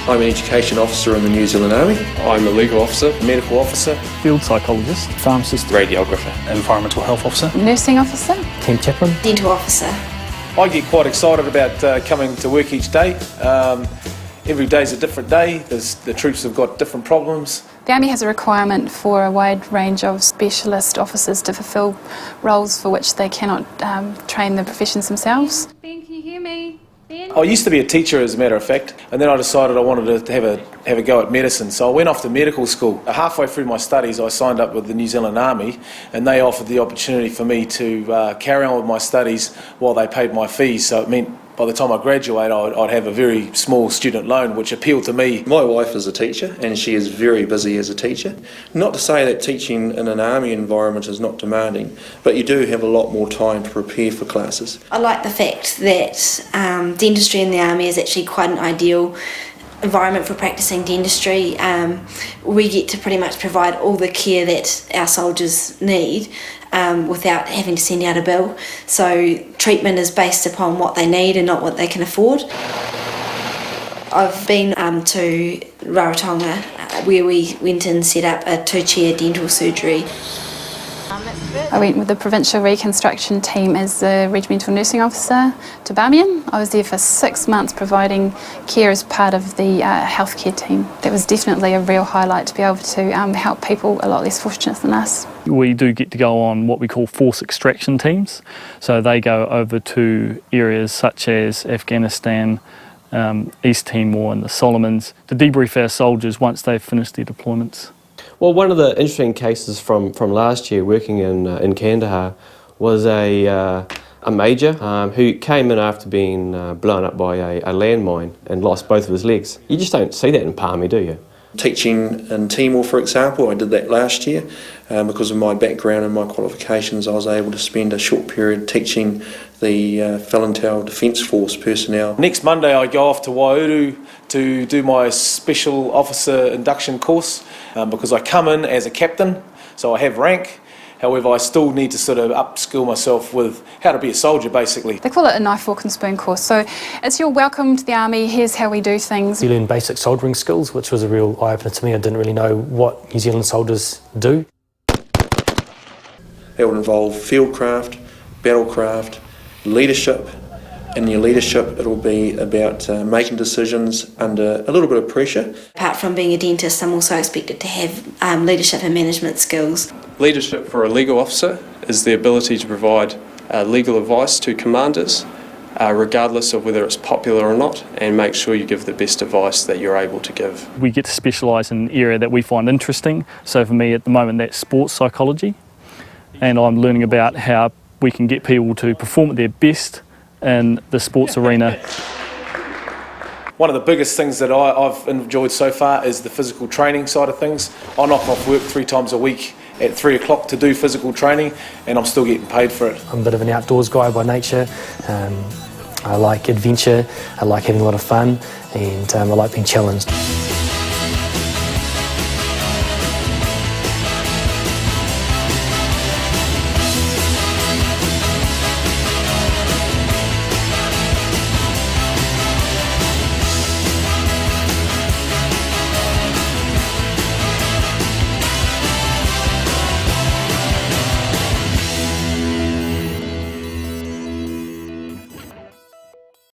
I'm an education officer in the New Zealand Army. I'm a legal officer, Medical officer. Field psychologist. Pharmacist. radiographer, Environmental health officer. Nursing officer. Team chaplain. Dental officer. I get quite excited about coming to work each day. Every day's a different day. The troops have got different problems. The Army has a requirement for a wide range of specialist officers to fulfil roles for which they cannot train the professions themselves. Ben, can you hear me? Ben? I used to be a teacher, as a matter of fact, and then I decided I wanted to have a go at medicine. So I went off to medical school. Halfway through my studies, I signed up with the New Zealand Army, and they offered the opportunity for me to carry on with my studies while they paid my fees. So it meant by the time I graduate, I'd have a very small student loan, which appealed to me. My wife is a teacher and she is very busy as a teacher. Not to say that teaching in an army environment is not demanding, but you do have a lot more time to prepare for classes. I like the fact that dentistry in the Army is actually quite an ideal environment for practicing dentistry. We get to pretty much provide all the care that our soldiers need without having to send out a bill. So treatment is based upon what they need and not what they can afford. I've been to Rarotonga where we went and set up a 2-chair dental surgery. I went with the Provincial Reconstruction Team as the Regimental Nursing Officer to Bamiyan. I was there for 6 months providing care as part of the healthcare team. That was definitely a real highlight to be able to help people a lot less fortunate than us. We do get to go on what we call force extraction teams. So they go over to areas such as Afghanistan, East Timor and the Solomons to debrief our soldiers once they've finished their deployments. Well, one of the interesting cases from last year working in Kandahar was a major who came in after being blown up by a landmine and lost both of his legs. You just don't see that in Palmy, do you? Teaching in Timor, for example, I did that last year. Because of my background and my qualifications, I was able to spend a short period teaching the Whangatau Defence Force personnel. Next Monday I go off to Waiouru to do my Special Officer Induction course because I come in as a captain, so I have rank. However, I still need to sort of upskill myself with how to be a soldier, basically. They call it a knife, fork and spoon course. So it's your welcome to the Army, here's how we do things. You learn basic soldering skills, which was a real eye-opener to me. I didn't really know what New Zealand soldiers do. That would involve fieldcraft, battlecraft, leadership. In your leadership, it'll be about making decisions under a little bit of pressure. Apart from being a dentist, I'm also expected to have leadership and management skills. Leadership for a legal officer is the ability to provide legal advice to commanders, regardless of whether it's popular or not, and make sure you give the best advice that you're able to give. We get to specialise in an area that we find interesting. So for me at the moment that's sports psychology, and I'm learning about how we can get people to perform at their best in the sports arena. One of the biggest things that I've enjoyed so far is the physical training side of things. I knock off work 3 times a week at 3 o'clock to do physical training, and I'm still getting paid for it. I'm a bit of an outdoors guy by nature. I like adventure, I like having a lot of fun, and I like being challenged.